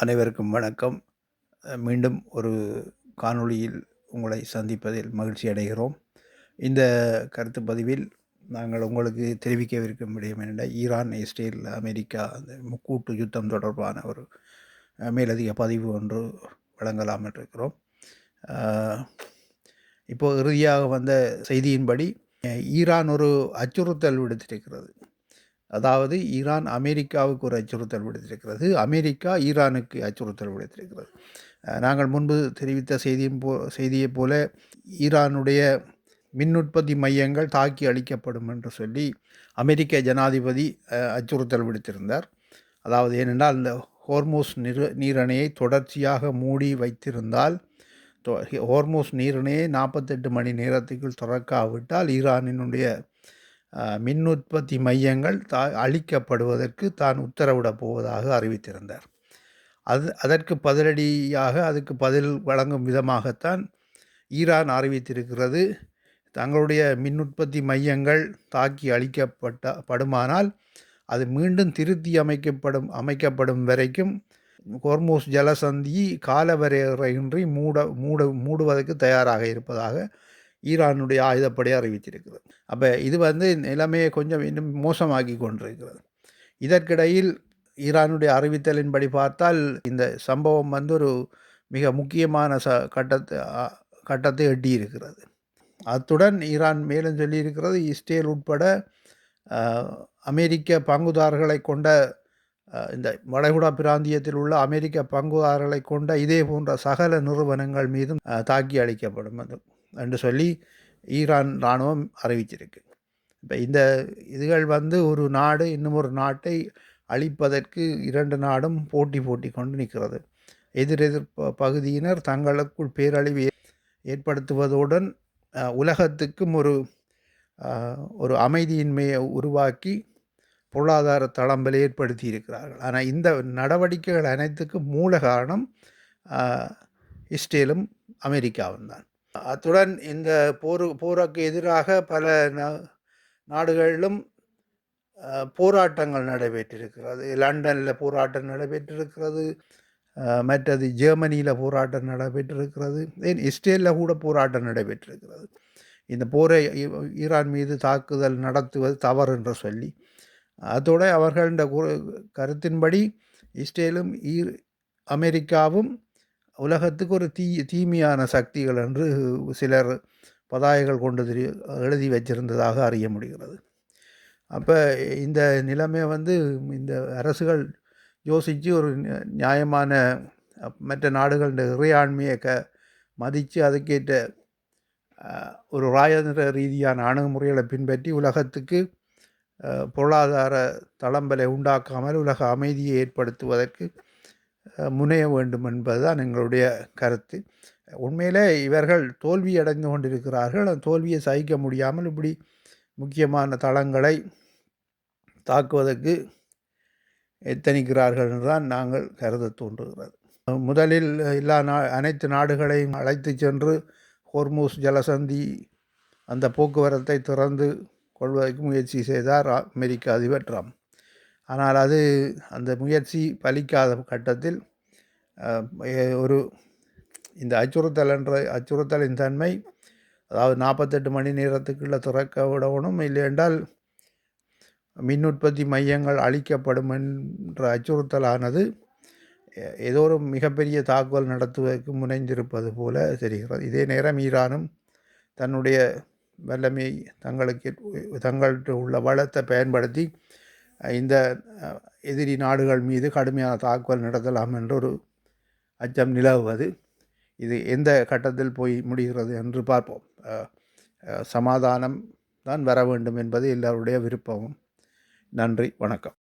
அனைவருக்கும் வணக்கம். மீண்டும் ஒரு காணொளியில் உங்களை சந்திப்பதில் மகிழ்ச்சி அடைகிறோம். இந்த கருத்து பதிவில் நாங்கள் உங்களுக்கு தெரிவிக்கவிருக்கும் விடயம் என்னென்ன, ஈரான், இஸ்ரேல், அமெரிக்கா அந்த முக்கூட்டு யுத்தம் தொடர்பான ஒரு மேலதிக பதிவு ஒன்று வழங்கலாம் என்றிருக்கிறோம். இப்போது இறுதியாக வந்த செய்தியின்படி ஈரான் ஒரு அச்சுறுத்தல் விடுத்திருக்கிறது. அதாவது ஈரான் அமெரிக்காவுக்கு ஒரு அச்சுறுத்தல் விடுத்திருக்கிறது, அமெரிக்கா ஈரானுக்கு அச்சுறுத்தல் விடுத்திருக்கிறது. நாங்கள் முன்பு தெரிவித்த செய்தியைப் போல ஈரானுடைய மின் உற்பத்தி மையங்கள் தாக்கி அளிக்கப்படும் என்று சொல்லி அமெரிக்க ஜனாதிபதி அச்சுறுத்தல் விடுத்திருந்தார். அதாவது ஏனென்றால் இந்த ஹோர்மோஸ் நீரணையை தொடர்ச்சியாக மூடி வைத்திருந்தால், ஹோர்மோஸ் நீரணையை 48 மணி நேரத்துக்குள் திறக்காவிட்டால் ஈரானினுடைய மின் உற்பத்தி மையங்கள் அழிக்கப்படுவதற்கு தான் உத்தரவிடப் போவதாக அறிவித்திருந்தார். அதற்கு பதிலடியாக அதுக்கு பதில் வழங்கும் விதமாகத்தான் ஈரான் அறிவித்திருக்கிறது, தங்களுடைய மின் உற்பத்தி மையங்கள் தாக்கி அழிக்கப்படுமானால் அது மீண்டும் திருத்தி அமைக்கப்படும் வரைக்கும் ஹோர்மோஸ் ஜலசந்தி காலவரையின்றி மூடுவதற்கு தயாராக இருப்பதாக ஈரானுடைய ஆயுதப்படை அறிவித்திருக்கிறது. அப்போ இது நிலைமையை கொஞ்சம் இன்னும் மோசமாக்கி கொண்டிருக்கிறது. இதற்கிடையில் ஈரானுடைய அறிவித்தலின்படி பார்த்தால் இந்த சம்பவம் ஒரு மிக முக்கியமான கட்டத்தை எட்டியிருக்கிறது. அத்துடன் ஈரான் மேலும் சொல்லியிருக்கிறது, இஸ்ரேல் உட்பட அமெரிக்க பங்குதாரர்களை கொண்ட இந்த வளைகுடா பிராந்தியத்தில் உள்ள அமெரிக்க பங்குதாரர்களை கொண்ட இதே போன்ற சகல நிறுவனங்கள் மீதும் தாக்கி அளிக்கப்படும் என்று சொல்லி ஈரான் இராணுவம் அறிவிச்சிருக்கு. இப்போ இந்த இதுகள் ஒரு நாடு இன்னும் ஒரு நாட்டை அழிப்பதற்கு இரண்டு நாடும் போட்டி கொண்டு நிற்கிறது. எதிரெதிர் பகுதியினர் தங்களுக்குள் பேரழிவு ஏற்படுத்துவதுடன் உலகத்துக்கும் ஒரு அமைதியின்மையை உருவாக்கி பொருளாதார தளம்பலை ஏற்படுத்தி இருக்கிறார்கள். ஆனால் இந்த நடவடிக்கைகள் அனைத்துக்கும் மூல காரணம் இஸ்ரேலும் அமெரிக்காவும் தான். அத்துடன் இந்த போருக்கு எதிராக பல நாடுகளிலும் போராட்டங்கள் நடைபெற்றிருக்கிறது. லண்டனில் போராட்டம் நடைபெற்றிருக்கிறது, மற்றது ஜெர்மனியில் போராட்டம் நடைபெற்றிருக்கிறது, இஸ்ரேலில் கூட போராட்டம் நடைபெற்றிருக்கிறது. இந்த போரை ஈரான் மீது தாக்குதல் நடத்துவது தவறு என்று சொல்லி, அதோடு அவர்களின் கருத்தின்படி இஸ்ரேலும் அமெரிக்காவும் உலகத்துக்கு ஒரு தீமையான சக்திகள் என்று சிலர் பதாகைகள் கொண்டு எழுதி வச்சிருந்ததாக அறிய முடிகிறது. அப்போ இந்த நிலைமை இந்த அரசுகள் யோசித்து ஒரு நியாயமான மற்ற நாடுகளின் இறையாண்மையை மதித்து அதுக்கேற்ற ஒரு ராஜதந்திர ரீதியான அணுகுமுறைகளை பின்பற்றி உலகத்துக்கு பொருளாதார தளம்பலை உண்டாக்காமல் உலக அமைதியை ஏற்படுத்துவதற்கு முனைய வேண்டும் என்பதுதான் எங்களுடைய கருத்து. உண்மையிலே இவர்கள் தோல்வி அடைந்து கொண்டிருக்கிறார்கள். அந்த தோல்வியை சகிக்க முடியாமல் இப்படி முக்கியமான தளங்களை தாக்குவதற்கு எத்தனிக்கிறார்கள் என்றுதான் நாங்கள் கருத தோன்றுகிறது. முதலில் அனைத்து நாடுகளையும் அழைத்து சென்று ஹோர்மூஸ் ஜலசந்தி அந்த போக்குவரத்தை திறந்து கொள்வதற்கு முயற்சி செய்தார் அமெரிக்க அதிபர் ட்ரம்ப். ஆனால் அந்த முயற்சி பலிக்காத கட்டத்தில் இந்த அச்சுறுத்தலின் தன்மை, அதாவது 48 மணி நேரத்துக்குள்ளே திறக்க விடணும், இல்லையென்றால் மின் உற்பத்தி மையங்கள் அழிக்கப்படும் என்ற அச்சுறுத்தலானது ஏதோ ஒரு மிகப்பெரிய தாக்குதல் நடத்துவதற்கு முனைந்திருப்பது போல தெரிகிறது. இதே நேரம் ஈரானும் தன்னுடைய வல்லமை தங்கள்கிட்ட உள்ள வளத்தை பயன்படுத்தி இந்த எதிரி நாடுகள் மீது கடுமையான தாக்குதல் நடத்தலாம் என்ற ஒரு அச்சம் நிலவுவது. இது எந்த கட்டத்தில் போய் முடிகிறது என்று பார்ப்போம். சமாதானம் தான் வர வேண்டும் என்பது எல்லோருடைய விருப்பமும். நன்றி, வணக்கம்.